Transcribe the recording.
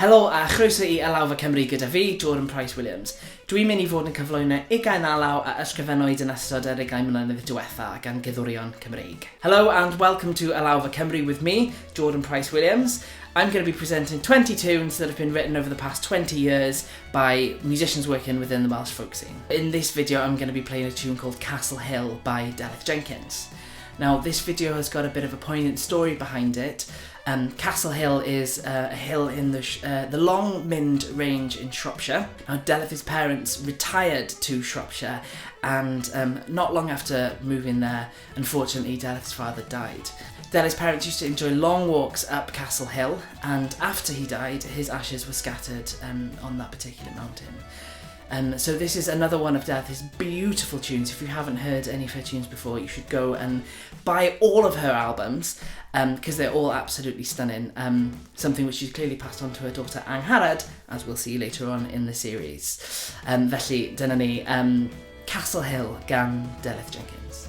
Helo a chroeso I Alawfa Cymru gyda fi, Jordan Price Williams. Dwi'n mynd I fod yn cyflwyno 20 alaw a ysgrifennwyd yn ystod yr 20 mlynedd diwethaf gan gyddorion Cymreig. Hello and welcome to Alawfa Cymru with me, Jordan Price Williams. I'm going to be presenting 20 tunes that have been written over the past 20 years by musicians working within the Welsh folk scene. In this video I'm going to be playing a tune called Castle Hill by Delyth Jenkins. Now this video has got a bit of a poignant story behind it. Castle Hill is a hill in the Long Mynd range in Shropshire. Now Delyth's parents retired to Shropshire and not long after moving there, unfortunately Delyth's father died. Delyth's parents used to enjoy long walks up Castle Hill, and after he died his ashes were scattered on that particular mountain. So this is another one of Delyth's beautiful tunes. If you haven't heard any of her tunes before, you should go and buy all of her albums because they're all absolutely stunning. Something which she's clearly passed on to her daughter Angharad, as we'll see later on in the series. Felly, dyna ni, Castle Hill gan Delyth Jenkins.